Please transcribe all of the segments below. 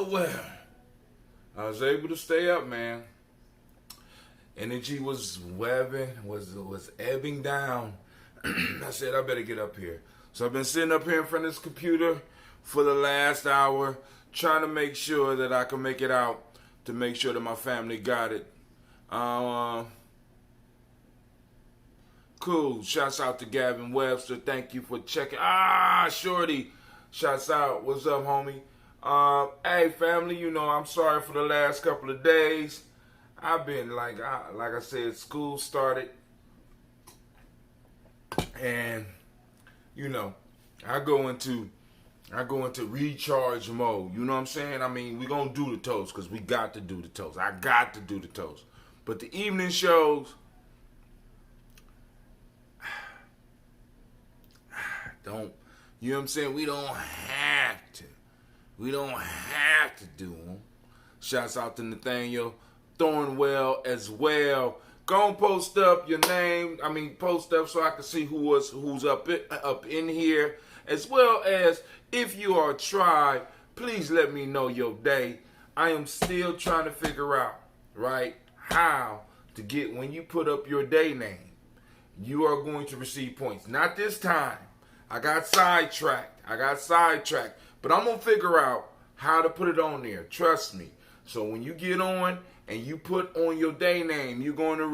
Well, I was able to stay up, man. Energy was was ebbing down. I said, I better get up here. So I've been sitting up here in front of this computer for the last hour, trying to make sure that I can make it out, to make sure that my family got it. Cool. Shouts out to Gavin Webster. Thank you for checking. Shorty. Shouts out. What's up, homie? Hey, family. You know, I'm sorry for the last couple of days. I've been, like I said, school started. And, you know, I go into recharge mode. You know what I'm saying? I mean, we gonna do the toast because we got to do the toast. I got to do the toast. But the evening shows, you know what I'm saying? We don't have to. We don't have to do them. Shouts out to Nathaniel Thornwell as well. Go and post up your name. Post up so I can see who's up in here. As well as, if you are a tribe, please let me know your day. I am still trying to figure out, right, how to get, when you put up your day name, you are going to receive points. Not this time. I got sidetracked. But I'm going to figure out how to put it on there. Trust me. So when you get on and you put on your day name, you're going to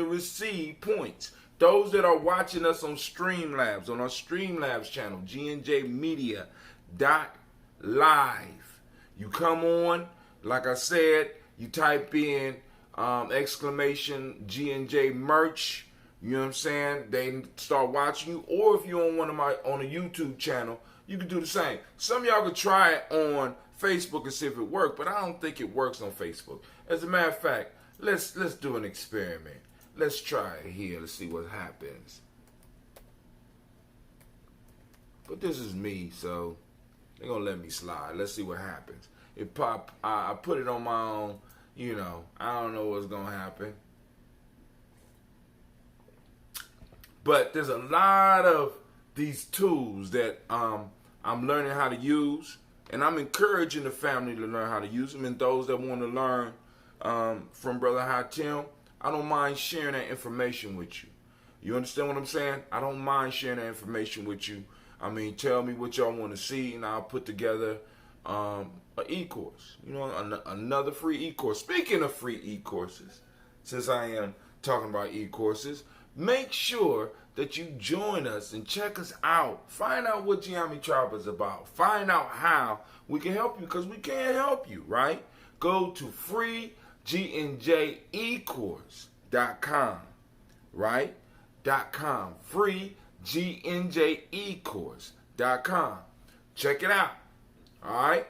receive points. Those that are watching us on Streamlabs, on our Streamlabs channel, GNJmedia.live. You come on, like I said, you type in exclamation GNJ merch. You know what I'm saying? They start watching you. Or if you're on on a YouTube channel, you can do the same. Some of y'all could try it on Facebook and see if it works, but I don't think it works on Facebook. As a matter of fact, let's do an experiment. Let's try it here. Let's see what happens. But this is me, so they're gonna let me slide. Let's see what happens. It pop. I put it on my own. You know, I don't know what's gonna happen. But there's a lot of these tools that I'm learning how to use, and I'm encouraging the family to learn how to use them. And those that want to learn from Brother Hatim, I don't mind sharing that information with you. You understand what I'm saying? I don't mind sharing that information with you. Tell me what y'all want to see, and I'll put together an e-course. You know, another free e-course. Speaking of free e-courses, since I am talking about e-courses, make sure that you join us and check us out. Find out what Gye-Nyame Tribe is about. Find out how we can help you, because we can't help you, right? Go to freegnjecourse.com, right? .com. freegnjecourse.com. Check it out. All right?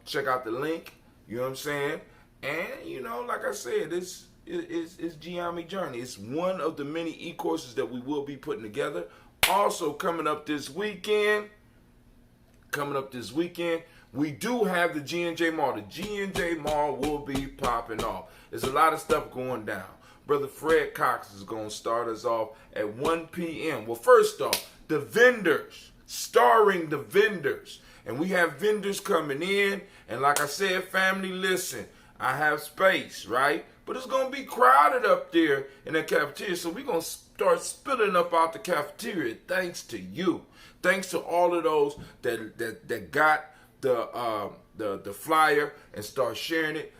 Check out the link. You know what I'm saying? And, you know, like I said, it's Gye-Nyame Journey. It's one of the many e-courses that we will be putting together. Also coming up this weekend, we do have the G&J Mall. The G&J Mall will be popping off. There's a lot of stuff going down. Brother Fred Cox is going to start us off at 1 p.m. Well, first off, the vendors, starring the vendors. And we have vendors coming in. And like I said, family, listen, I have space, right? But it's going to be crowded up there in the cafeteria. So we're going to start spilling up out the cafeteria thanks to you. Thanks to all of those that got the flyer and start sharing it.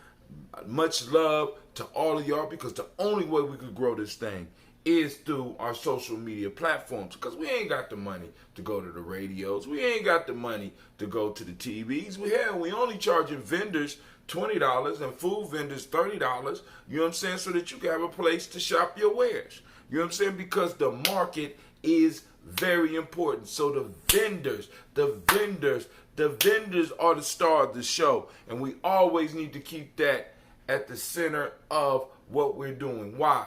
Much love to all of y'all, because the only way we could grow this thing is through our social media platforms, because we ain't got the money to go to the radios. We ain't got the money to go to the TVs. We only charging vendors $20 and food vendors $30, you know what I'm saying, so that you can have a place to shop your wares. You know what I'm saying? Because the market is very important. So the vendors are the star of the show, and we always need to keep that at the center of what we're doing. Why?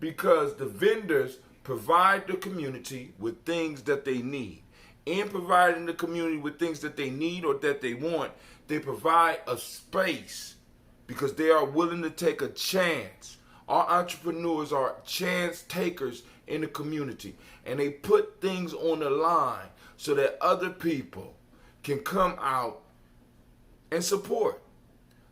Because the vendors provide the community with things that they need. In providing the community with things that they need or that they want, they provide a space because they are willing to take a chance. Our entrepreneurs are chance takers in the community, and they put things on the line so that other people can come out and support.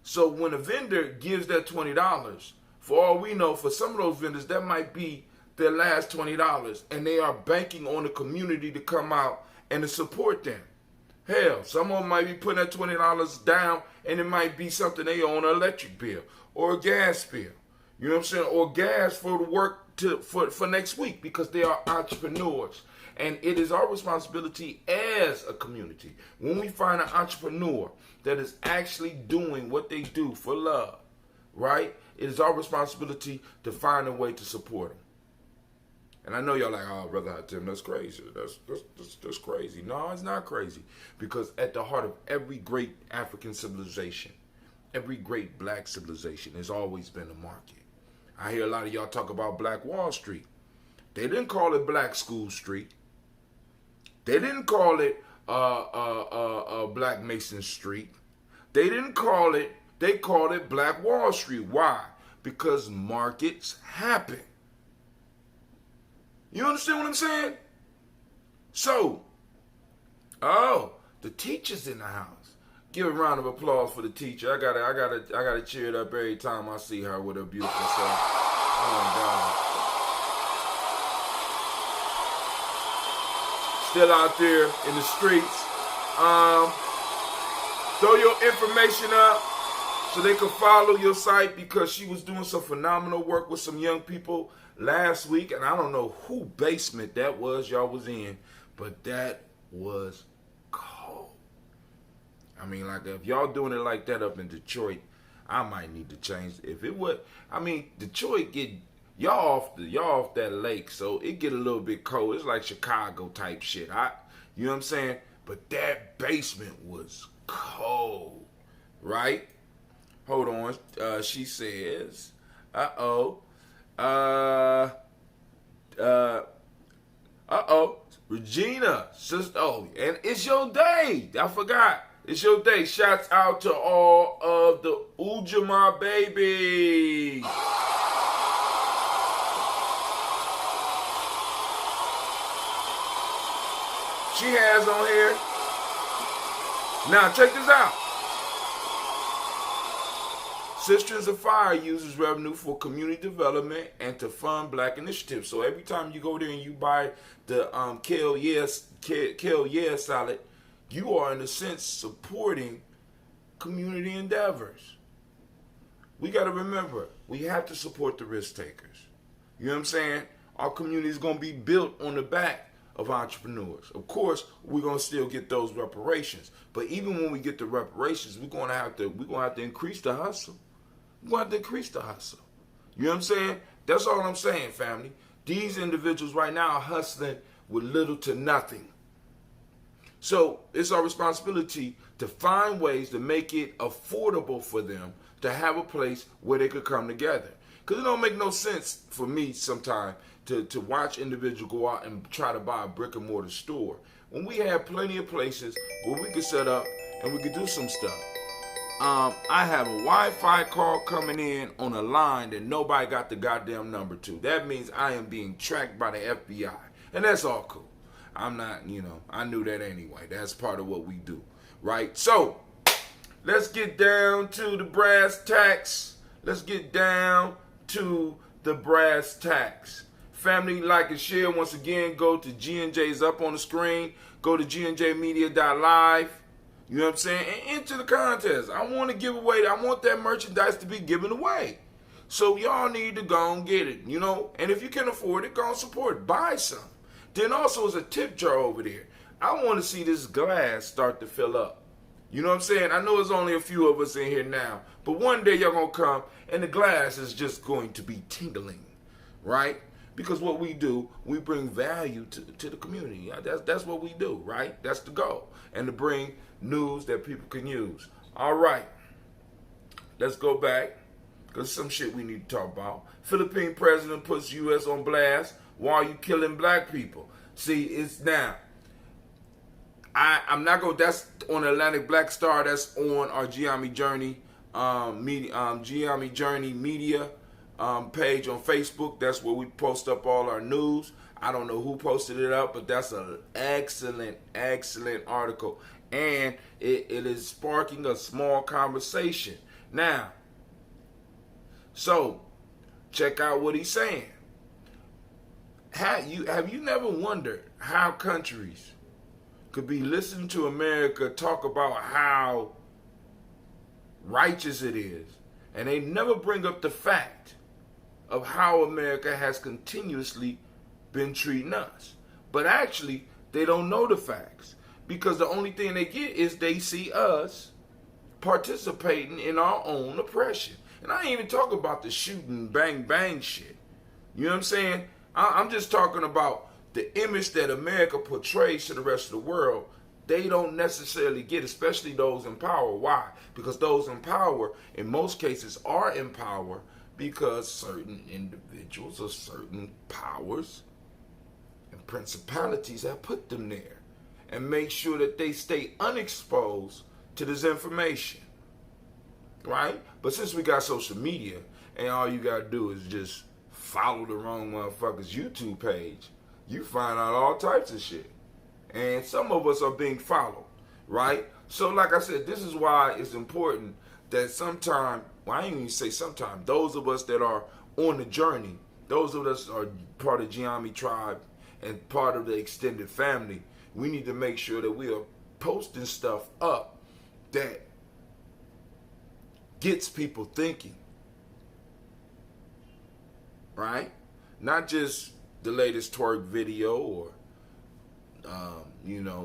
So when a vendor gives that $20, for all we know, for some of those vendors, that might be their last $20, and they are banking on the community to come out and to support them. Hell, some of them might be putting that $20 down, and it might be something they owe on an electric bill or a gas bill. You know what I'm saying? Or gas for the work for next week, because they are entrepreneurs. And it is our responsibility as a community, when we find an entrepreneur that is actually doing what they do for love, right? It is our responsibility to find a way to support them. And I know y'all like, oh, Brother Tim, that's crazy. That's crazy. No, it's not crazy. Because at the heart of every great African civilization, every great black civilization, has always been a market. I hear a lot of y'all talk about Black Wall Street. They didn't call it Black School Street. They didn't call it Black Mason Street. They didn't call it, they called it Black Wall Street. Why? Because markets happen. You understand what I'm saying? So, the teacher's in the house. Give a round of applause for the teacher. I gotta cheer it up every time I see her with her beautiful self. Oh my God. Still out there in the streets. Throw your information up so they can follow your site, because she was doing some phenomenal work with some young people last week, and I don't know who basement that was y'all was in, but that was cold. I mean, like, if y'all doing it like that up in Detroit, I might need to change. If it would, I mean, Detroit get y'all off that lake, so it get a little bit cold. It's like Chicago type shit. You know what I'm saying? But that basement was cold, right? Hold on. She says, Regina, sister. Oh, and it's your day. I forgot. It's your day. Shouts out to all of the Ujamaa babies. She has on here. Now, check this out. Sisters of Fire uses revenue for community development and to fund black initiatives. So every time you go there and you buy the Kale Yeah salad, you are in a sense supporting community endeavors. We got to remember, we have to support the risk takers. You know what I'm saying? Our community is going to be built on the back of entrepreneurs. Of course, we're going to still get those reparations. But even when we get the reparations, we're going to have to increase the hustle. We're going to have to increase the hustle. You know what I'm saying? That's all I'm saying, family. These individuals right now are hustling with little to nothing. So it's our responsibility to find ways to make it affordable for them to have a place where they could come together. Because it don't make no sense for me sometimes to watch individuals go out and try to buy a brick and mortar store when we have plenty of places where we could set up and we could do some stuff. I have a Wi-Fi call coming in on a line that nobody got the goddamn number to. That means I am being tracked by the FBI. And that's all cool. I'm not, I knew that anyway. That's part of what we do, right? So, let's get down to the brass tacks. Let's get down to the brass tacks. Family, like and share. Once again, go to G&J's up on the screen. Go to gnjmedia.live. You know what I'm saying? And enter the contest. I want to give away. I want that merchandise to be given away. So y'all need to go and get it, And if you can afford it, go and support it. Buy some. Then also there's a tip jar over there. I want to see this glass start to fill up. You know what I'm saying? I know there's only a few of us in here now. But one day y'all going to come and the glass is just going to be tingling. Right? Because what we do, we bring value to the community. That's what we do, right? That's the goal. And to bring news that people can use. All right. Let's go back. because some shit we need to talk about. Philippine president puts U.S. on blast. Why are you killing black people? See, it's now. I'm not going. That's on Atlantic Black Star. That's on our Gye-Nyame Journey Gye-Nyame Journey media page on Facebook. That's where we post up all our news. I don't know who posted it up, but that's an excellent article, and it is sparking a small conversation now. So check out what he's saying. Have you never wondered how countries could be listening to America talk about how righteous it is, and they never bring up the fact of how America has continuously been treating us? But actually, they don't know the facts, because the only thing they get is they see us participating in our own oppression. And I ain't even talking about the shooting bang bang shit. You know what I'm saying? I'm just talking about the image that America portrays to the rest of the world. They don't necessarily get, especially those in power. Why? Because those in power, in most cases, are in power because certain individuals or certain powers and principalities have put them there and make sure that they stay unexposed to this information. Right? But since we got social media and all you got to do is just follow the wrong motherfucker's YouTube page, you find out all types of shit. And some of us are being followed, right? So like I said, this is why it's important that sometime, well, I ain't even say sometime, those of us that are on the journey, those of us are part of Gye-Nyame tribe and part of the extended family, we need to make sure that we are posting stuff up that gets people thinking, right? Not just the latest twerk video or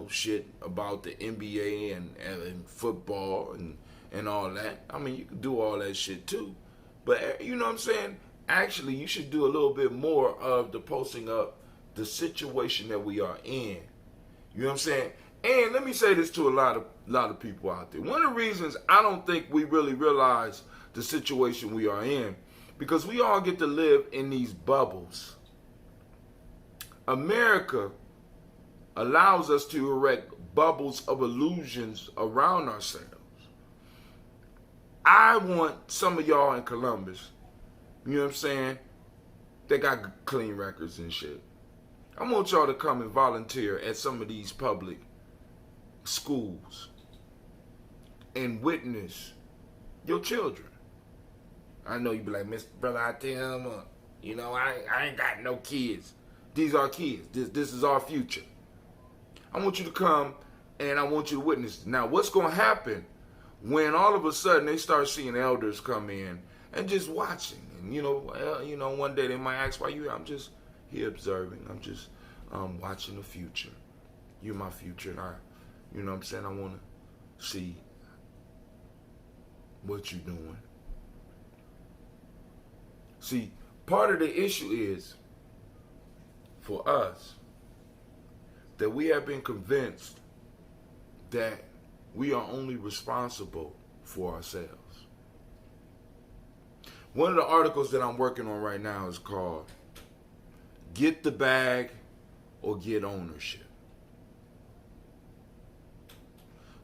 shit about the NBA and football and all that. I mean, you can do all that shit too, but you know what I'm saying? Actually, you should do a little bit more of the posting up the situation that we are in. You know what I'm saying? And let me say this to a lot of people out there. One of the reasons I don't think we really realize the situation we are in, because we all get to live in these bubbles. America allows us to erect bubbles of illusions around ourselves. I want some of y'all in Columbus, you know what I'm saying? They got clean records and shit. I want y'all to come and volunteer at some of these public schools and witness your children. I know you be like, Mr. Brother, I tell him, I ain't got no kids. These are kids. This is our future. I want you to come and I want you to witness. Now, what's going to happen when all of a sudden they start seeing elders come in and just watching? And, one day they might ask, why you here? I'm just here observing. I'm just watching the future. You're my future. And you know what I'm saying? I want to see what you're doing. See, part of the issue is, for us, that we have been convinced that we are only responsible for ourselves. One of the articles that I'm working on right now is called Get the Bag or Get Ownership.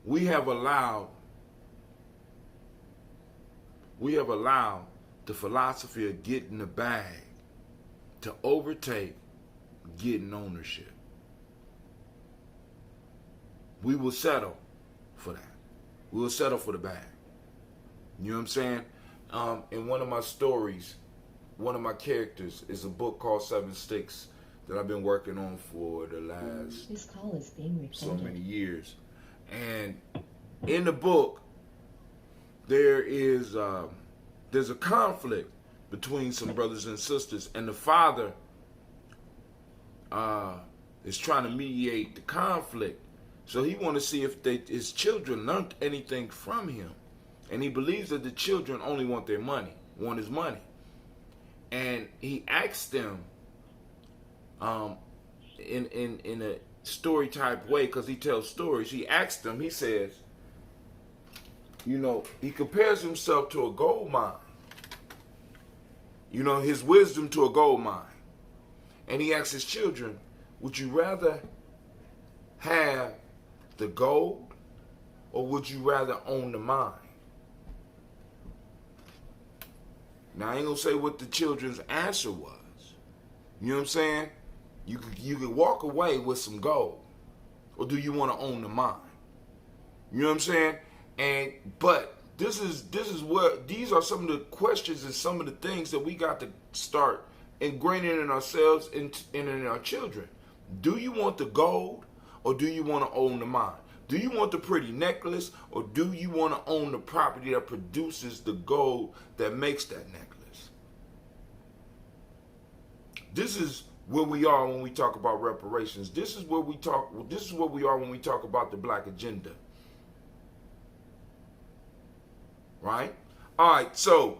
We have allowed the philosophy of getting the bag to overtake getting ownership. We will settle for that. We will settle for the bag. You know what I'm saying? In one of my stories, one of my characters is a book called 7 Sticks that I've been working on for the last this call is being recorded. So many years. And in the book, there's a conflict between some brothers and sisters, and the father is trying to mediate the conflict. So he wants to see if his children learned anything from him. And he believes that the children only want their money, want his money. And he asked them in a story type way, because he tells stories, he asked them, he says, he compares himself to a gold mine. his wisdom to a gold mine. And he asked his children, would you rather have the gold or would you rather own the mine? Now, I ain't going to say what the children's answer was. You know what I'm saying? You could walk away with some gold, or do you want to own the mine? You know what I'm saying? But these are some of the questions and some of the things that we got to start ingraining in ourselves and in our children. Do you want the gold or do you want to own the mine? Do you want the pretty necklace or do you want to own the property that produces the gold that makes that necklace? This is where we are when we talk about reparations. This is where we are when we talk about the black agenda. Right? All right, so,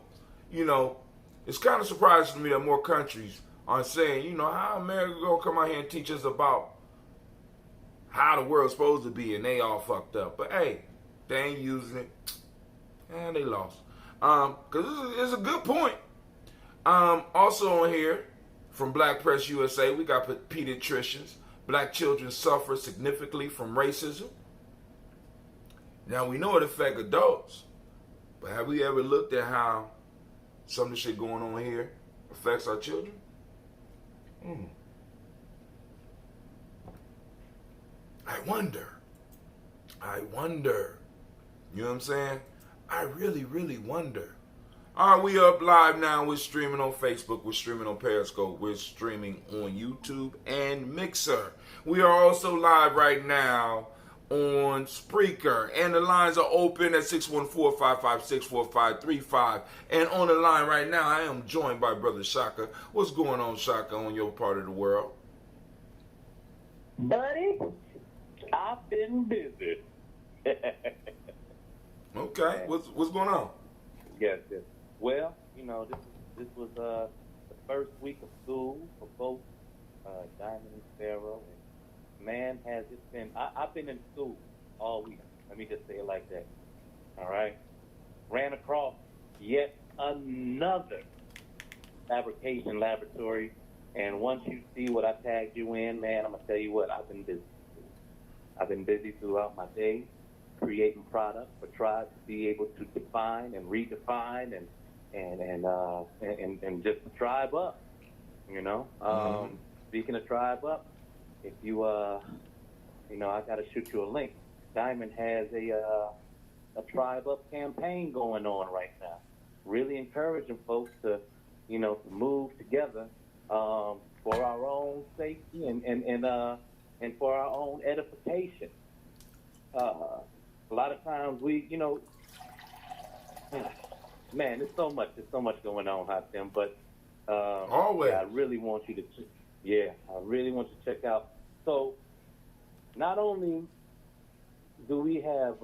it's kind of surprising to me that more countries are saying, how America gonna come out here and teach us about how the world's supposed to be, and they all fucked up. But hey, they ain't using it, and they lost. Because it's a good point. Also on here, from Black Press USA, we got pediatricians. Black children suffer significantly from racism. Now, we know it affects adults, but have we ever looked at how some of the shit going on here affects our children? I wonder. You know what I'm saying? I really, really wonder. All right, we up live now. We're streaming on Facebook. We're streaming on Periscope. We're streaming on YouTube and Mixer. We are also live right now on Spreaker. And the lines are open at 614-556-4535. And on the line right now, I am joined by Brother Shaka. What's going on, Shaka, on your part of the world? Buddy, I've been busy. Okay, what's going on? Yes. Well, this was the first week of school for both Diamond and Pharaoh. And man, has it been? I've been in school all week. Let me just say it like that. All right. Ran across yet another fabrication laboratory, and once you see what I tagged you in, man, I'm gonna tell you what, I've been busy. I've been busy throughout my day, creating products for tribes to be able to define and redefine and just tribe up, Speaking of tribe up, if you, I got to shoot you a link. Diamond has a tribe up campaign going on right now, really encouraging folks to, to move together for our own safety and for our own edification. A lot of times we, man, there's so much going on out there. But always, I really want you to, check out. So, not only do we have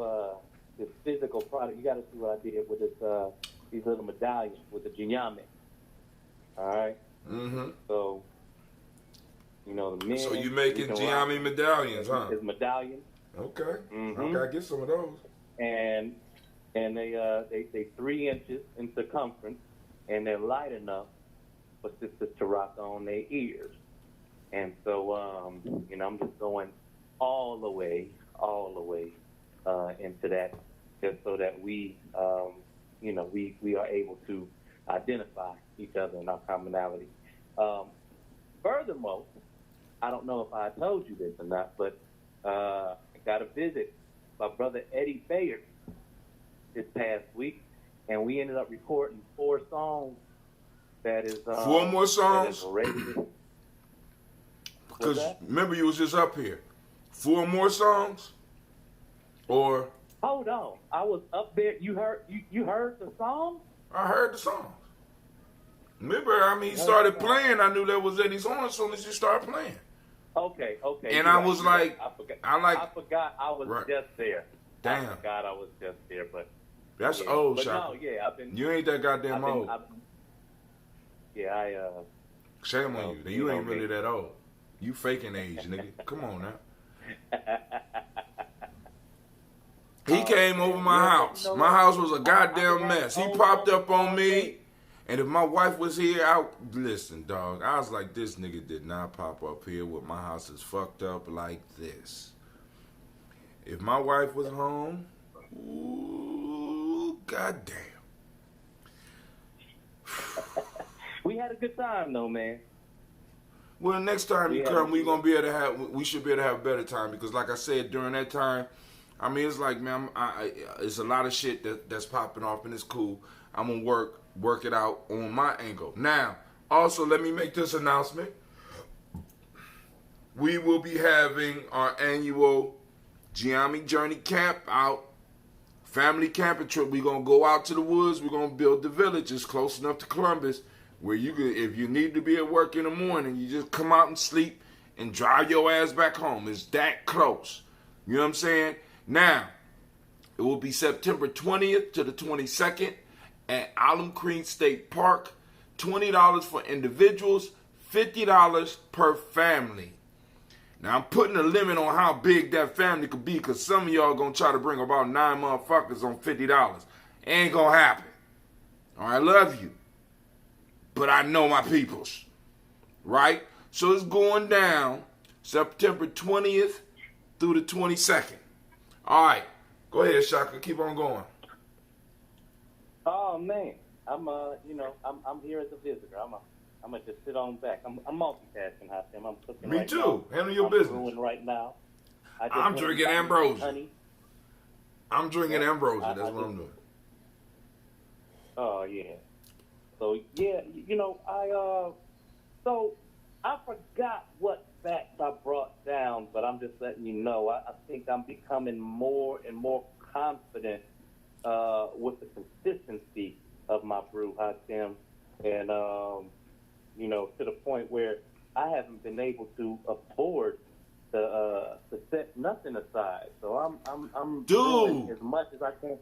this physical product, you got to see what I did with this these little medallions with the Gye-Nyame. All right. Mm-hmm. So, the men. So you making Gye-Nyame medallions, huh? His medallion. Okay. Mm-hmm. I gotta get some of those. And they 3 inches in circumference, and they're light enough for sisters to rock on their ears. And so, I'm just going all the way into that, just so that we are able to identify each other and our commonality. Furthermore, I don't know if I told you this or not, but I got a visit by Brother Eddie Bayard this past week, and we ended up recording 4 songs. That is 4 more songs. Because remember, you was just up here. 4 more songs, or hold on, I was up there. You heard the song? I heard the songs. Remember, he started playing. I knew there was Eddie song as soon as you started playing. Okay. And I was like, I forgot I was right. just there. Damn. I forgot I was just there, but that's old, but Shaka. No, I've been. You ain't that goddamn old. Shame on you. You ain't really that old. You faking age, nigga. Come on now. He came over my house. My house was a goddamn mess. He popped up on me. And if my wife was here, listen, dog. I was like, this nigga did not pop up here with my house is fucked up like this. If my wife was home, ooh, goddamn. We had a good time though, man. Well, next time you come, we should be able to have a better time because, like I said, during that time, I mean, it's like, man, it's a lot of shit that's popping off and it's cool. I'm gonna work it out on my angle. Now, also, let me make this announcement. We will be having our annual Gye-Nyame Journey camp out. Family camping trip. We're going to go out to the woods. We're going to build the villages close enough to Columbus where you can, if you need to be at work in the morning, you just come out and sleep and drive your ass back home. It's that close. You know what I'm saying? Now, it will be September 20th to the 22nd at Alum Creek State Park. $20 for individuals, $50 per family. Now, I'm putting a limit on how big that family could be because some of y'all going to try to bring about 9 motherfuckers on $50. Ain't going to happen. All right, I love you. But I know my peoples. Right? So it's going down September 20th through the 22nd. All right. Go ahead, Shaka. Keep on going. Oh, man. I'm here as a visitor. I'm gonna just sit on back. I'm multitasking, Hashem. I'm cooking. Me right too. now. Handle your I'm business. brewing right now. I'm drinking ambrosia. Honey. I'm drinking ambrosia. That's what I'm doing. Oh yeah. So yeah, I forgot what facts I brought down, but I'm just letting you know. I think I'm becoming more and more confident with the consistency of my brew, Hashem, and to the point where I haven't been able to afford to set nothing aside. So I'm doing as much as I can.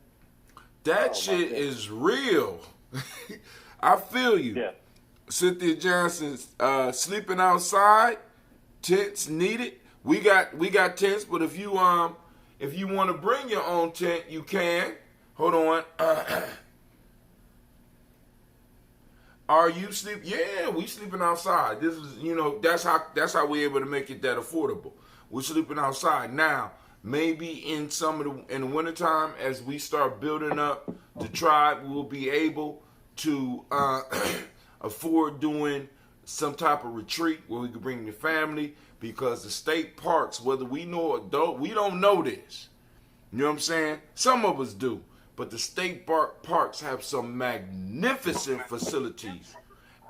That shit is real. I feel you. Yeah. Cynthia Johnson, sleeping outside, tents needed. We got tents, but if you want to bring your own tent, you can. Hold on. Are you sleep? Yeah, we sleeping outside. This is, that's how we're able to make it that affordable. We're sleeping outside now. Maybe in the wintertime, as we start building up the tribe, we'll be able to afford doing some type of retreat where we can bring the family, because the state parks, whether we know or don't, we don't know this. You know what I'm saying? Some of us do. But the state parks have some magnificent facilities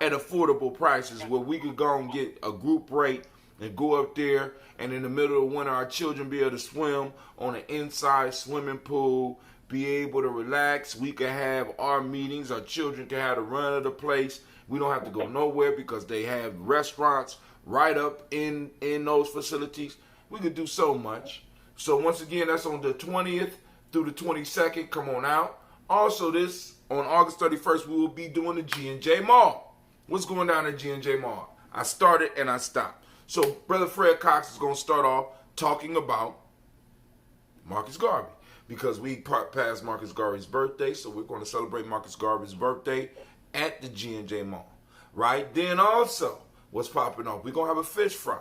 at affordable prices where we could go and get a group rate and go up there, and in the middle of winter, our children be able to swim on an inside swimming pool, be able to relax. We can have our meetings. Our children can have the run of the place. We don't have to go nowhere because they have restaurants right up in those facilities. We could do so much. So once again, that's on the 20th through the 22nd. Come on out. Also, on August 31st, we will be doing the G&J Mall. What's going down at G&J Mall? I started and I stopped. So Brother Fred Cox is going to start off talking about Marcus Garvey, because we passed Marcus Garvey's birthday, so we're going to celebrate Marcus Garvey's birthday at the G&J Mall. Right? Then also, what's popping off? We're going to have a fish fry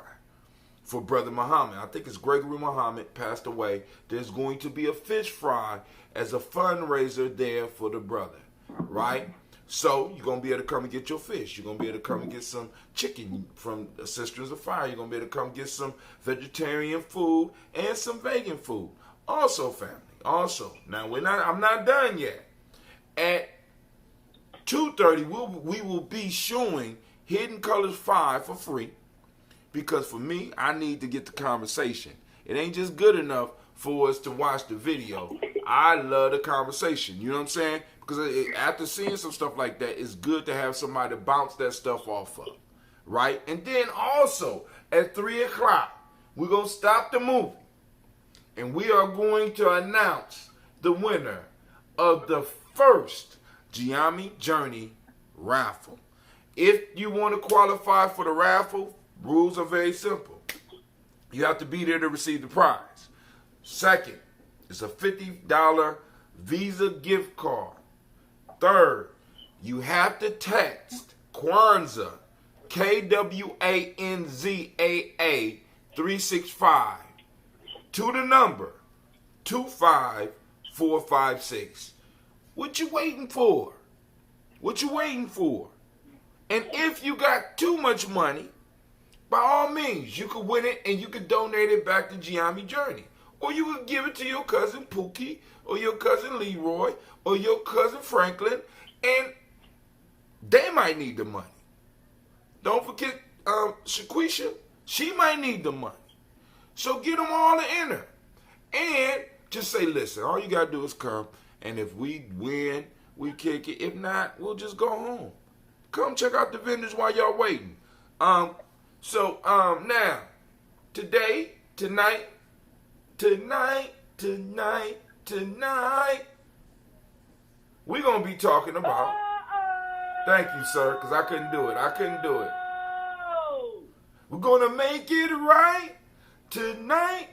for Brother Muhammad. I think it's Gregory Muhammad passed away. There's going to be a fish fry as a fundraiser there for the brother, right? So you're going to be able to come and get your fish. You're going to be able to come and get some chicken from Sisters of Fire. You're going to be able to come get some vegetarian food and some vegan food. Also, family, also. Now, I'm not done yet. At 2:30, we will be showing Hidden Colors 5 for free. Because for me, I need to get the conversation. It ain't just good enough for us to watch the video. I love the conversation. You know what I'm saying? Because after seeing some stuff like that, it's good to have somebody to bounce that stuff off of. Right? And then also, at 3 o'clock, we're going to stop the movie. And we are going to announce the winner of the first Gye-Nyame Journey raffle. If you want to qualify for the raffle, rules are very simple. You have to be there to receive the prize. Second, it's a $50 Visa gift card. Third, You have to text Kwanzaa, KWANZAA 365 to the number 25456. What you waiting for? What you waiting for? And if you got too much money, by all means, you could win it and you could donate it back to Gye-Nyame Journey. Or you could give it to your cousin Pookie, or your cousin Leroy, or your cousin Franklin, and they might need the money. Don't forget Shaquisha. She might need the money. So get them all to enter. And just say, listen, all you got to do is come. And if we win, we kick it. If not, we'll just go home. Come check out the vendors while y'all waiting. Now, today, tonight, we're going to be talking about, thank you, sir, because I couldn't do it. We're going to make it right tonight.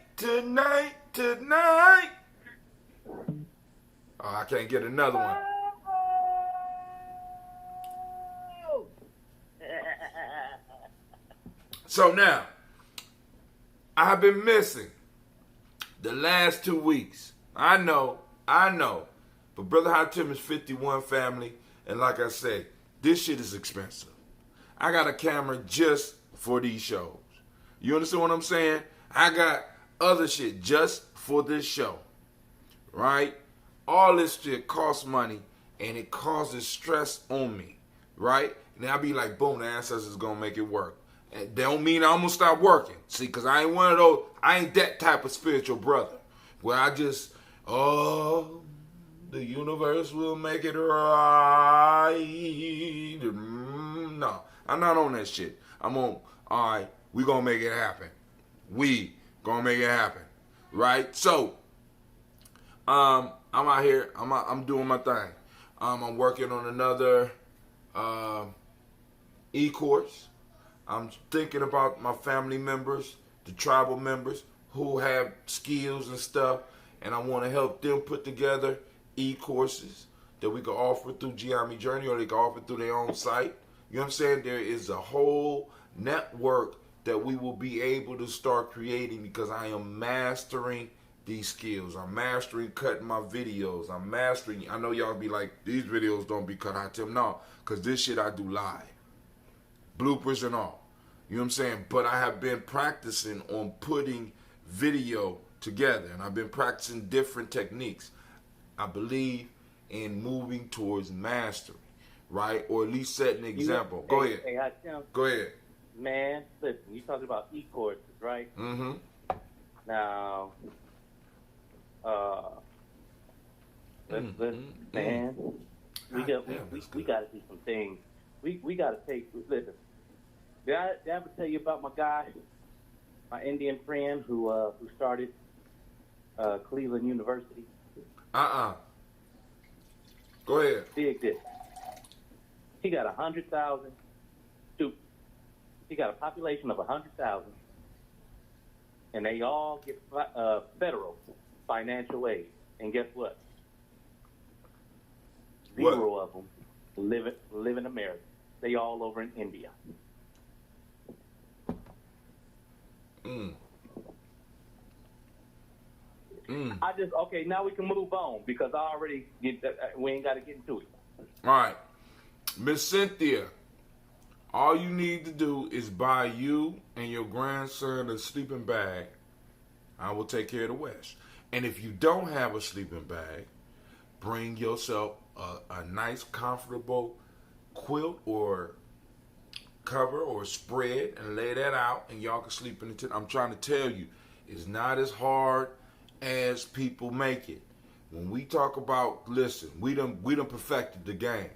Oh, I can't get another one. So now, I have been missing the last 2 weeks. I know. But Brother Hatim is 51 family. And like I said, this shit is expensive. I got a camera just for these shows. You understand what I'm saying? I got other shit just for this show. Right? All this shit costs money and it causes stress on me. Right? And I'll be like, boom, the ancestors going to make it work. And that don't mean I'm going to stop working. See, because I ain't one of those, I ain't that type of spiritual brother. Where I just, the universe will make it right. No, I'm not on that shit. I'm on, all right, we going to make it happen. We going to make it happen. Right? So, I'm out here. I'm doing my thing. I'm working on another e-course. I'm thinking about my family members, the tribal members who have skills and stuff, and I want to help them put together e-courses that we can offer through Gye-Nyame Journey, or they can offer through their own site. You know what I'm saying? There is a whole network that we will be able to start creating because I am mastering these skills. I'm mastering cutting my videos. I'm mastering, I know y'all be like, these videos don't be cut out, Tim. No, because this shit I do live. Bloopers and all. You know what I'm saying? But I have been practicing on putting video together, and I've been practicing different techniques. I believe in moving towards mastery, right? Or at least setting an example. Go ahead. Hey, Tim, go ahead. Man, listen, you talking about e-courses, right? Mm-hmm. Now, man, we got to do some things. We got to take. Listen, did I ever tell you about my guy, my Indian friend who started Cleveland University? Go ahead. Dig this. He got 100,000 students. He got a population of 100,000, and they all get federal financial aid. And guess what? Zero of them live in America. They all over in India. Okay, now we can move on because I already we ain't got to get into it. All right. Miss Cynthia, all you need to do is buy you and your grandson a sleeping bag. I will take care of the rest. And if you don't have a sleeping bag, bring yourself a nice, comfortable quilt or cover or spread and lay that out, and y'all can sleep in it. I'm trying to tell you, it's not as hard as people make it. When we talk about, listen, we done perfected the game.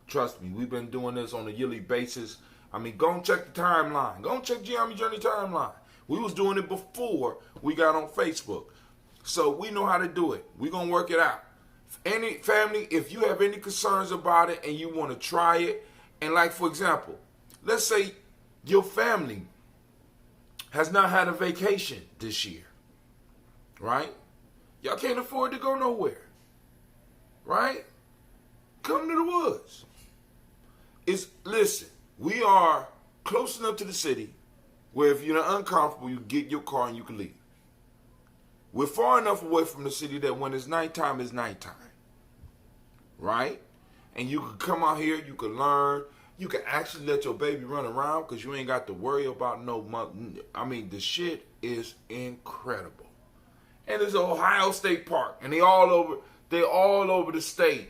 Trust me, we've been doing this on a yearly basis. I mean, go and check the timeline. Go and check Gye-Nyame Journey timeline. We was doing it before we got on Facebook. So we know how to do it. We're going to work it out. Any family, if you have any concerns about it and you want to try it, and like, for example, let's say your family has not had a vacation this year, right? Y'all can't afford to go nowhere, right? Come to the woods. Listen, we are close enough to the city where if you're uncomfortable, you get your car and you can leave. We're far enough away from the city that when it's nighttime, right? And you can come out here, you can learn, you can actually let your baby run around because you ain't got to worry about no money. I mean, the shit is incredible. And there's an Ohio State Park, and they all over the state.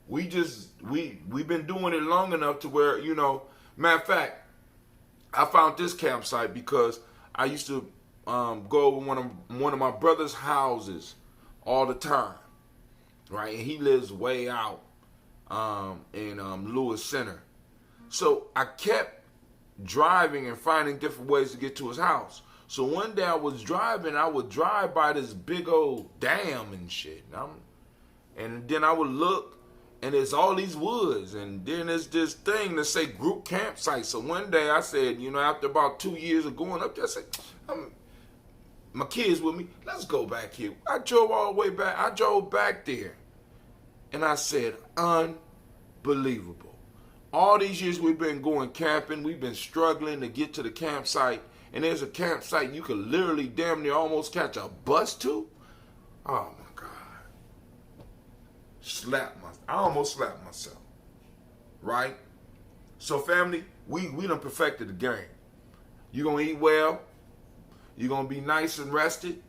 We've been doing it long enough to where, matter of fact, I found this campsite because I used to go over one of my brother's houses all the time, right? And he lives way out in Lewis Center. So I kept driving and finding different ways to get to his house. So one day I was driving, I would drive by this big old dam and shit. And then I would look, and there's all these woods, and then there's this thing that say group campsite. So one day I said, after about 2 years of going up there, I said, my kids with me, let's go back here. I drove all the way back. I drove back there, and I said, unbelievable. All these years we've been going camping, we've been struggling to get to the campsite, and there's a campsite you could literally damn near almost catch a bus to. Oh my God. I almost slapped myself. Right? So family, we done perfected the game. You're going to eat well. You're going to be nice and rested.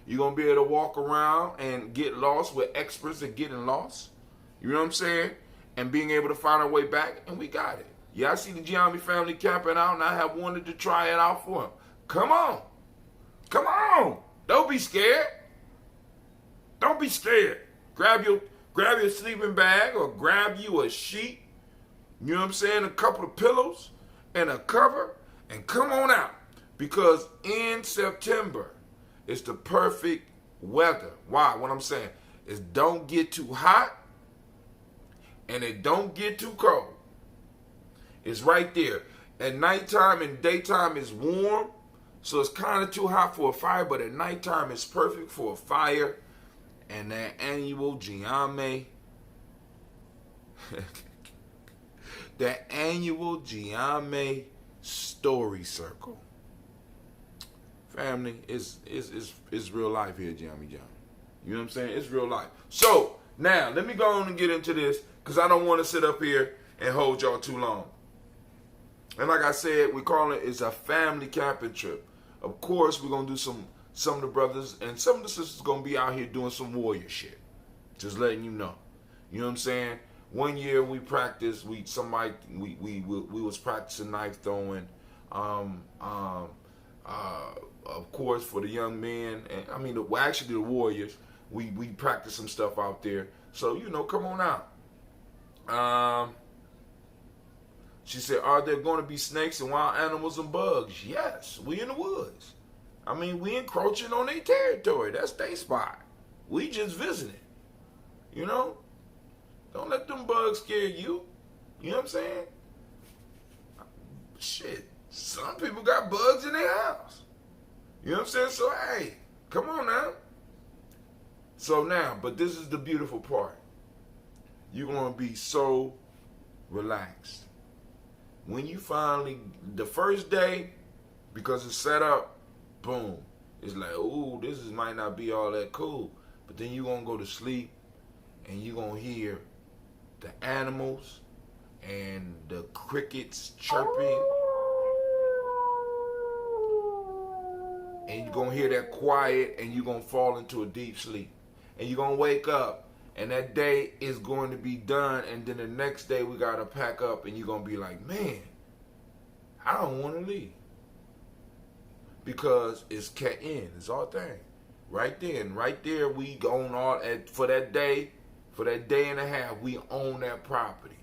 You're going to be able to walk around and get lost with experts at getting lost. You know what I'm saying? And being able to find our way back, and we got it. Yeah, I see the Gye-Nyame family camping out, and I have wanted to try it out for them. Come on. Come on. Don't be scared. Don't be scared. Grab your sleeping bag or grab you a sheet, you know what I'm saying, a couple of pillows and a cover, and come on out. Because in September, it's the perfect weather. Why? What I'm saying is don't get too hot and it don't get too cold. It's right there. At nighttime and daytime it's warm, so it's kind of too hot for a fire, but at nighttime it's perfect for a fire. And that annual Gye-Nyame, that annual Gye-Nyame story circle. Family, it's real life here at Gye-Nyame Journey. You know what I'm saying? It's real life. So, now, let me go on and get into this, because I don't want to sit up here and hold y'all too long. And like I said, we call it's a family camping trip. Of course, we're going to do some of the brothers and some of the sisters going to be out here doing some warrior shit. Just letting you know. You know what I'm saying? One year we practiced, we was practicing knife throwing. Of course, for the young men, and actually the warriors, we practiced some stuff out there. So, come on out. She said, are there going to be snakes and wild animals and bugs? Yes, we in the woods. We encroaching on their territory. That's their spot. We just visiting. Don't let them bugs scare you. You know what I'm saying? Shit, some people got bugs in their house. You know what I'm saying? So, hey, come on now. So now, but this is the beautiful part. You're going to be so relaxed. When you finally, the first day, because it's set up, boom. It's like, ooh, might not be all that cool. But then you're going to go to sleep and you're going to hear the animals and the crickets chirping. And you're going to hear that quiet and you're going to fall into a deep sleep. And you're going to wake up and that day is going to be done. And then the next day we got to pack up and you're going to be like, man, I don't want to leave. Because it's cat in. It's our thing. Right then. Right there we own all, for that day and a half, we own that property.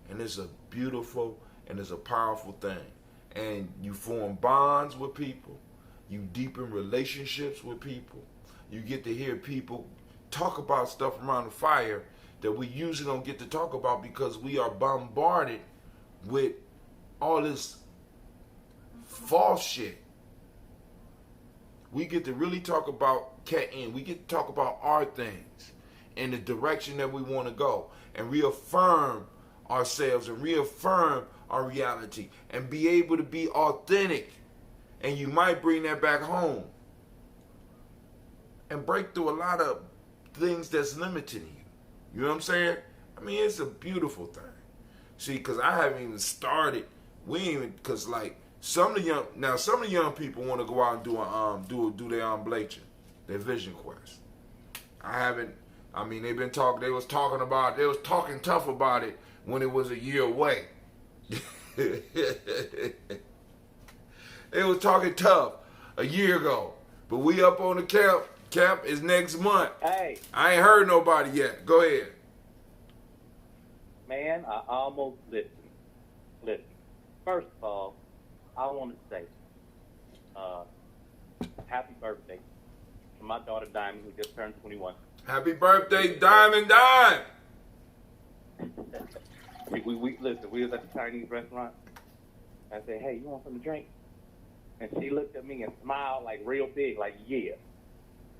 And it's a beautiful and it's a powerful thing. And you form bonds with people. You deepen relationships with people. You get to hear people talk about stuff around the fire that we usually don't get to talk about because we are bombarded with all this false shit. We get to really talk about cat in. We get to talk about our things and the direction that we want to go and reaffirm ourselves and reaffirm our reality and be able to be authentic. And you might bring that back home and break through a lot of things that's limiting you. You know what I'm saying? I mean, it's a beautiful thing. See, because I haven't even started. We ain't even, because like some of the young people want to go out and do their bleaching, their vision quest. I haven't. I mean, they was talking tough about it when it was a year away. They was talking tough a year ago, but we up on the camp. Camp is next month. Hey, I ain't heard nobody yet. Go ahead. man, I almost listened. Listen, first of all, I want to say happy birthday to my daughter Diamond, who just turned 21. Happy birthday, Diamond Dime. We listen. We was at the Chinese restaurant. I said, "Hey, you want something to drink?" And she looked at me and smiled like real big, like yeah.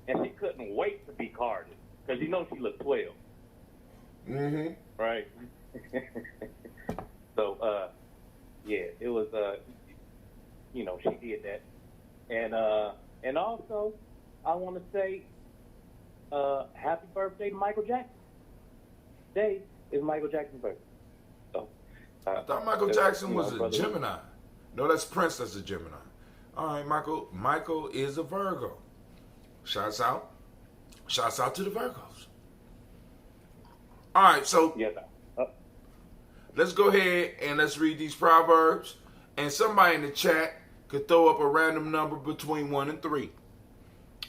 And she couldn't wait to be carded because you know she looked 12. Mm-hmm. Right. So, yeah, it was. You know, she did that, and also, I want to say, happy birthday to Michael Jackson. Today is Michael Jackson's birthday. So, I thought Michael Jackson was a brother. Gemini. No, that's Prince. That's a Gemini. All right, Michael. Michael is a Virgo. Shouts out. Shouts out to the Virgos. All right, so Yes, let's go ahead and let's read these proverbs. And somebody in the chat could throw up a random number between 1 and 3.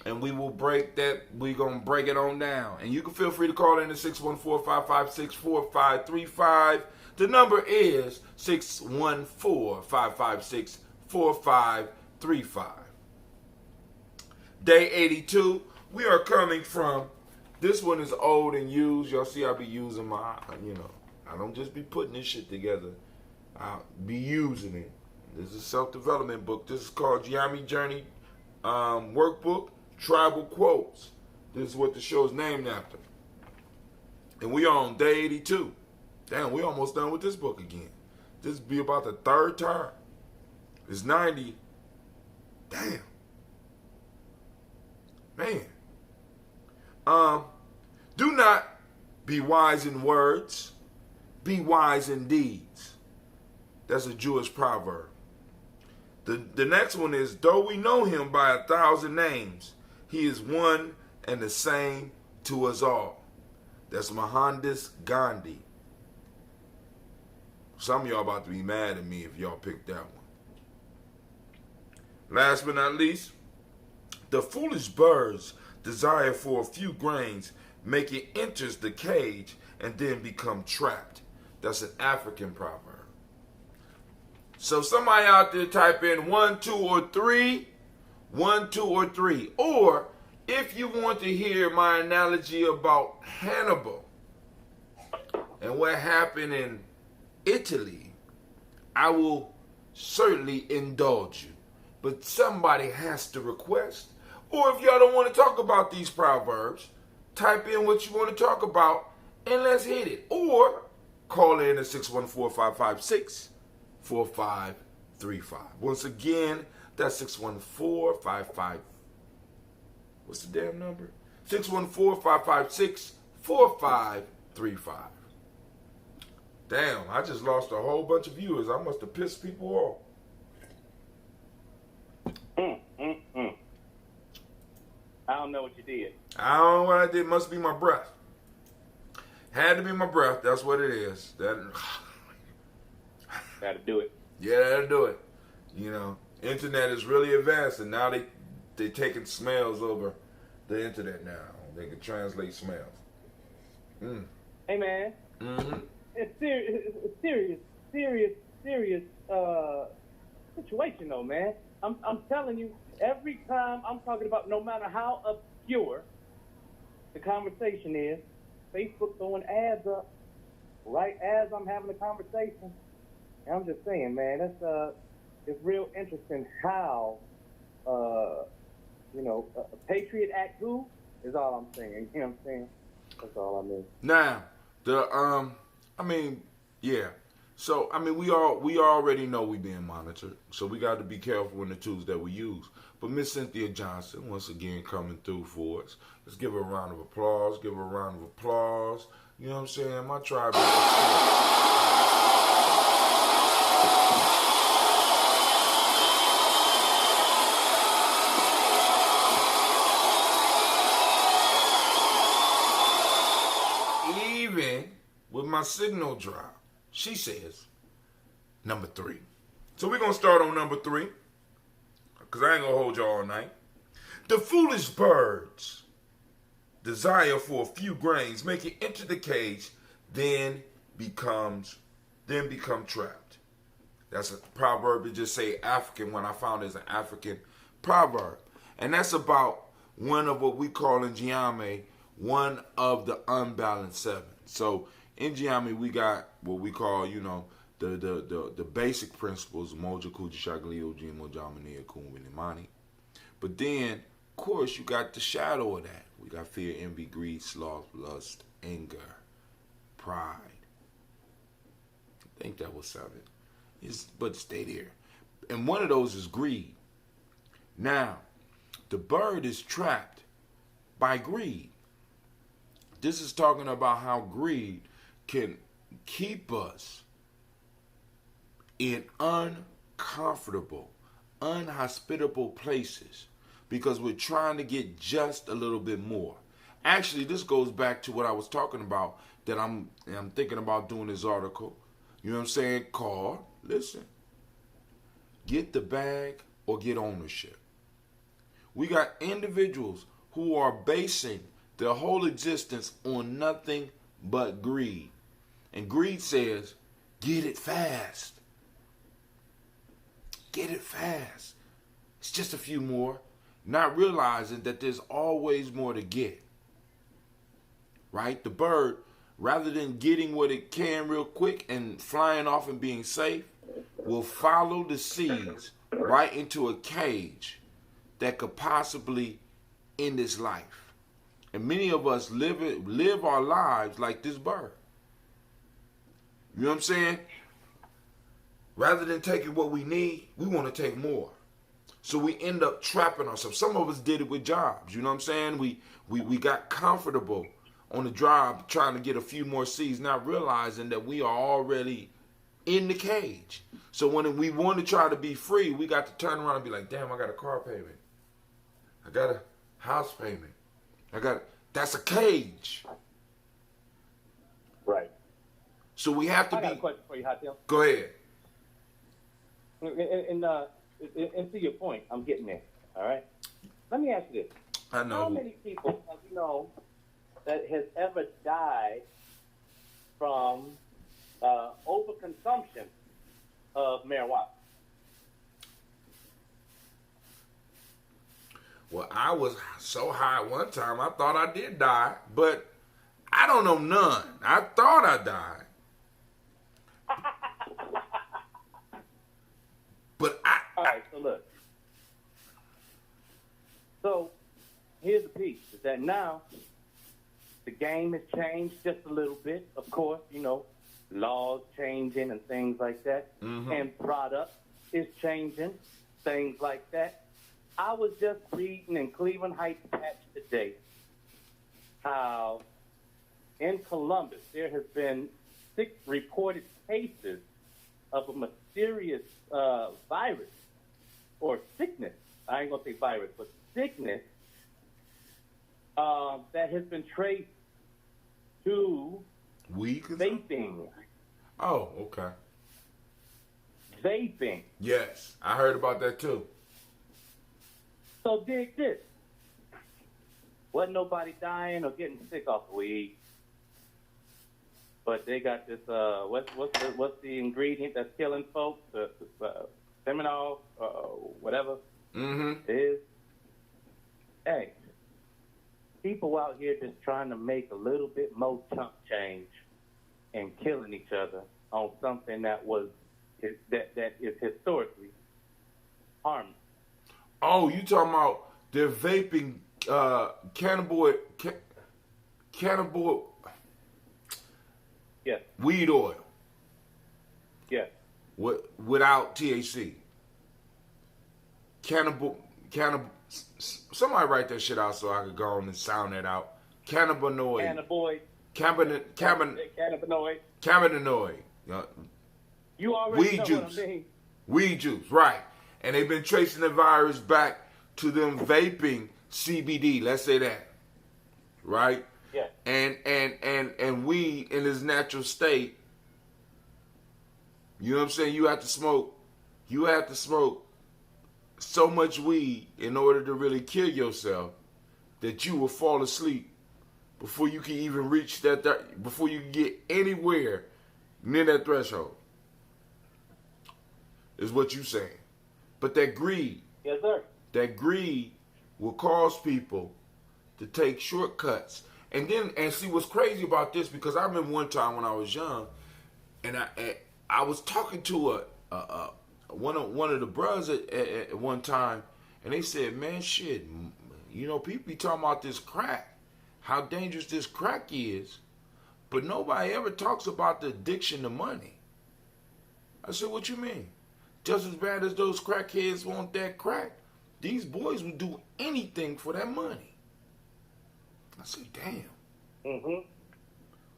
And we will break that. We're going to break it on down. And you can feel free to call in at 614-556-4535. The number is 614-556-4535. Day 82. We are coming from, this one is old and used. Y'all see I be using my, I don't just be putting this shit together. I'll be using it. This is a self-development book. This is called Gye-Nyame Journey Workbook, Tribal Quotes. This is what the show is named after. And we are on day 82. Damn, we almost done with this book again. This will be about the third time. It's 90. Damn. Man. Do not be wise in words. Be wise in deeds. That's a Jewish proverb. The next one is, though we know him by 1,000 names, he is one and the same to us all. That's Mohandas Gandhi. Some of y'all about to be mad at me if y'all picked that one. Last but not least, the foolish birds desire for a few grains, make it enters the cage, and then become trapped. That's an African proverb. So somebody out there type in 1, 2, or 3. 1, 2, or 3. Or if you want to hear my analogy about Hannibal and what happened in Italy, I will certainly indulge you. But somebody has to request. Or if y'all don't want to talk about these proverbs, type in what you want to talk about and let's hit it. Or call in at 614-556-4535. Once again, that's 614-55. What's the damn number? 614-556-4535. Damn, I just lost a whole bunch of viewers. I must have pissed people off. I don't know what you did. I don't know what I did. Must be my breath. Had to be my breath. That's what it is. Gotta do it. Yeah, that'll do it. Internet is really advanced, and now they taking smells over the internet now. They can translate smells. Hey, man. Mm-hmm. It's serious situation, though, man. I'm telling you, every time I'm talking about, no matter how obscure the conversation is, Facebook throwing ads up right as I'm having a conversation. And I'm just saying, man, it's real interesting how, a Patriot Act who is all I'm saying. You know what I'm saying? That's all I mean. Now, Yeah. So I mean, we already know we being monitored, so we got to be careful in the tools that we use. But Miss Cynthia Johnson, once again, coming through for us. Let's give her a round of applause. Give her a round of applause. You know what I'm saying? My tribe is even with my signal drop. She says number 3. So we're gonna start on number 3. Because I ain't going to hold y'all all night. The foolish birds desire for a few grains, make it enter the cage, then become trapped. That's a proverb. It just say African when I found it as an African proverb. And that's about one of what we call in Gye-Nyame, one of the unbalanced 7. So in Gye-Nyame, we got what we call, the basic principles, Moja, Kuji, Shagali, Oji, Mojamani, Kumini, Mani. But then, of course, you got the shadow of that. We got fear, envy, greed, sloth, lust, anger, pride. I think that was 7. But stay there. And one of those is greed. Now, the bird is trapped by greed. This is talking about how greed can keep us in uncomfortable, unhospitable places because we're trying to get just a little bit more. Actually, this goes back to what I was talking about, that I'm thinking about doing this article. You know what I'm saying? Called, listen, get the bag or get ownership. We got individuals who are basing their whole existence on nothing but greed. And greed says, get it fast. Get it fast. It's just a few more. Not realizing that there's always more to get. Right? The bird, rather than getting what it can real quick and flying off and being safe, will follow the seeds right into a cage that could possibly end its life. And many of us live our lives like this bird. You know what I'm saying? Rather than taking what we need, we want to take more. So we end up trapping ourselves. Some of us did it with jobs. You know what I'm saying? We got comfortable on the job trying to get a few more seeds, not realizing that we are already in the cage. So when we want to try to be free, we got to turn around and be like, damn, I got a car payment. I got a house payment. That's a cage. Right. So we have to I got a question for you, Hatil. Go ahead. And to your point, I'm getting there. All right. Let me ask you this: I know. How many people have you known that has ever died from overconsumption of marijuana? Well, I was so high one time I thought I did die, but I don't know none. I thought I died. But All right, so look. So here's the piece, is that now the game has changed just a little bit. Of course, laws changing and things like that. Mm-hmm. And product is changing, things like that. I was just reading in Cleveland Heights Patch today how in Columbus there has been 6 reported cases of a mysterious virus or sickness. I ain't going to say virus, but sickness that has been traced to vaping. Oh, okay. Vaping. Yes, I heard about that too. So dig this. Wasn't nobody dying or getting sick off weed. But they got this, what's the ingredient that's killing folks? The Seminole, whatever it is. Hey, people out here just trying to make a little bit more chunk change and killing each other on something that is historically harmless. Oh, you talking about they're vaping cannabis Yes. weed oil. Yeah. Without THC. Cannibal. Somebody write that shit out so I could go on and sound that out. Cannabinoid. Cannabinoid. Cannabinoid. You already Weed know juice. what I mean. Weed juice, right. And they've been tracing the virus back to them vaping CBD, let's say that. Right? Yeah. And weed in its natural state, you know what I'm saying? You have to smoke so much weed in order to really kill yourself that you will fall asleep before you can even reach before you can get anywhere near that threshold. Is what you saying. But that greed, yes, sir. That greed will cause people to take shortcuts. And see what's crazy about this, because I remember one time when I was young, and I was talking to one of the brothers at one time, and they said, man, shit, you know, people be talking about this crack, how dangerous this crack is, but nobody ever talks about the addiction to money. I said, what you mean? Just as bad as those crackheads want that crack, these boys would do anything for that money. I said, damn. Mm-hmm.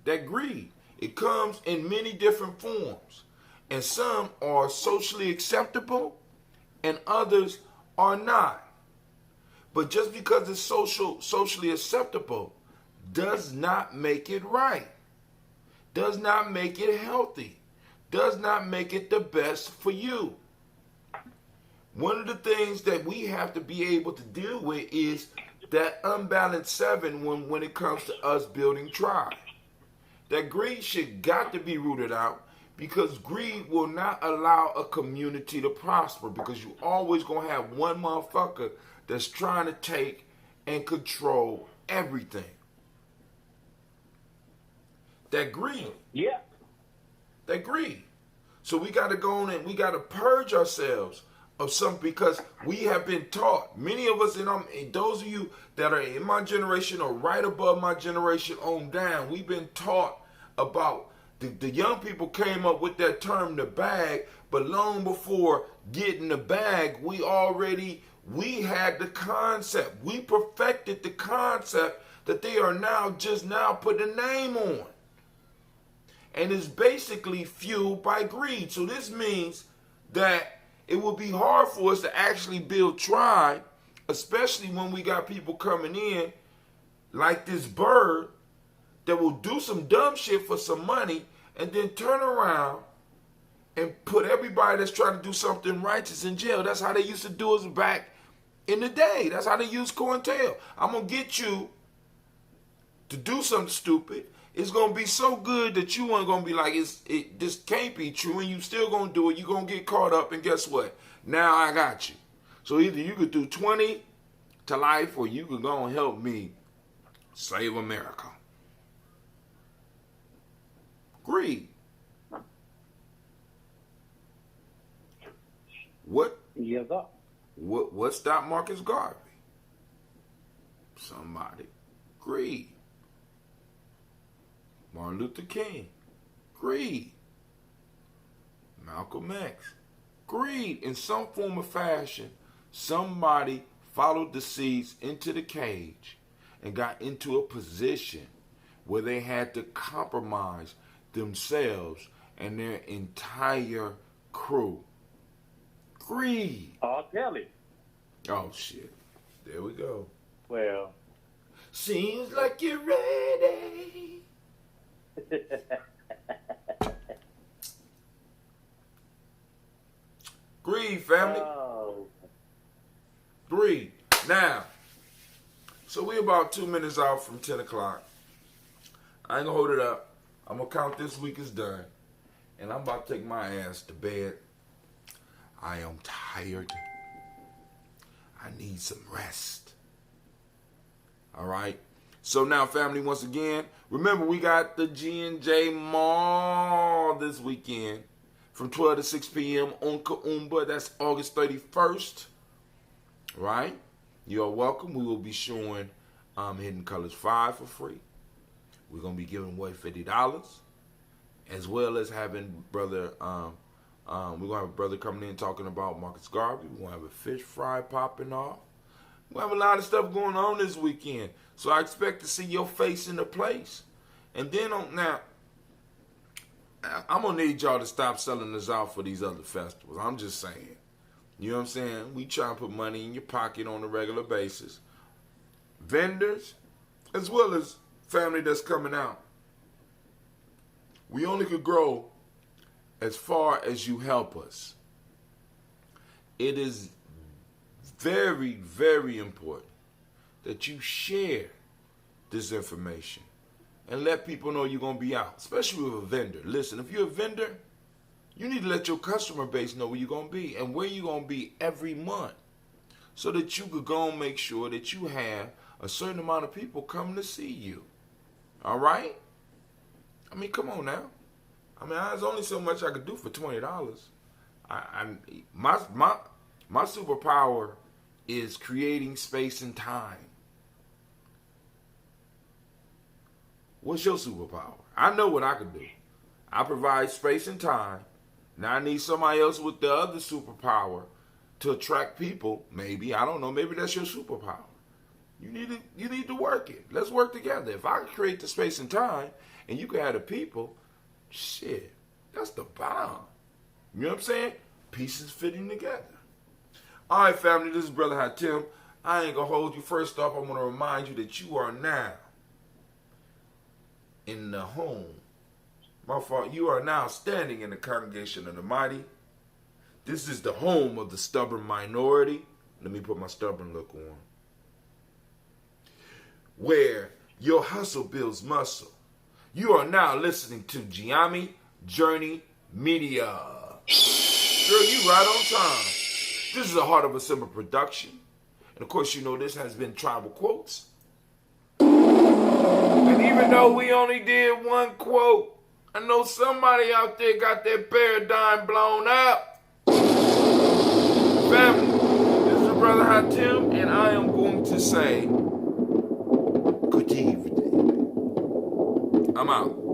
That greed, it comes in many different forms. And some are socially acceptable and others are not. But just because it's socially acceptable does not make it right. Does not make it healthy. Does not make it the best for you. One of the things that we have to be able to deal with is that unbalanced 7 when it comes to us building tribe. That greed shit got to be rooted out, because greed will not allow a community to prosper, because you always gonna have one motherfucker that's trying to take and control everything. That greed. Yeah. That greed. So we got to go on and we got to purge ourselves of something, because we have been taught, many of us, and those of you that are in my generation or right above my generation on down, we've been taught about the young people came up with that term, the bag, but long before getting the bag, we had the concept. We perfected the concept that they are now putting a name on. And it's basically fueled by greed. So this means that it will be hard for us to actually build tribe, especially when we got people coming in like this bird that will do some dumb shit for some money and then turn around and put everybody that's trying to do something righteous in jail. That's how they used to do us back in the day. That's how they use COINTEL. I'm going to get you to do something stupid. It's going to be so good that you ain't going to be like, this can't be true, and you still going to do it. You're going to get caught up, and guess what? Now I got you. So either you could do 20 to life, or you could go and help me save America. Greed. What? Yes, sir. What stopped Marcus Garvey? Somebody. Greed. Martin Luther King. Greed. Malcolm X. Greed. In some form or fashion, somebody followed the seeds into the cage and got into a position where they had to compromise themselves and their entire crew. Greed. I'll tell it. Oh, shit. There we go. Well. Seems like you're ready. Greed, family. Oh. Greed. Now, so we about 2 minutes out from 10 o'clock. I ain't gonna hold it up. I'm gonna count this week is done. And I'm about to take my ass to bed. I am tired. I need some rest. All right. So now, family, once again, remember we got the G&J Mall this weekend from 12 to 6 p.m. on Kaumba. That's August 31st. Right? You're welcome. We will be showing Hidden Colors 5 for free. We're going to be giving away $50. as well as having brother. We're gonna have a brother coming in talking about Marcus Garvey. We're gonna have a fish fry popping off. We have a lot of stuff going on this weekend, so I expect to see your face in the place. And then now, I'm gonna need y'all to stop selling us out for these other festivals. I'm just saying, you know what I'm saying? We try and put money in your pocket on a regular basis. Vendors, as well as family that's coming out. We only could grow as far as you help us. It is very, very important that you share this information and let people know you're going to be out, especially with a vendor. Listen, if you're a vendor, you need to let your customer base know where you're going to be and where you're going to be every month so that you could go and make sure that you have a certain amount of people coming to see you. All right? I mean, come on now. I mean, there's only so much I could do for $20. My superpower is creating space and time. What's your superpower? I know what I can do. I provide space and time. Now I need somebody else with the other superpower to attract people. Maybe, I don't know, maybe that's your superpower. You need to work it. Let's work together. If I can create the space and time and you can have the people, shit, that's the bomb. You know what I'm saying? Pieces fitting together. All right, family, this is Brother Hatim. I ain't going to hold you. First off, I want to remind you that you are now in the home. My fault. You are now standing in the congregation of the mighty. This is the home of the stubborn minority. Let me put my stubborn look on. Where your hustle builds muscle. You are now listening to Gye-Nyame Journey Media. Girl, you right on time. This is a Heart of a Simple production. And of course, you know this has been Tribal Quotes. And even though we only did one quote, I know somebody out there got their paradigm blown up. Family, this is Brother Hatim, and I am going to say good evening. I'm out.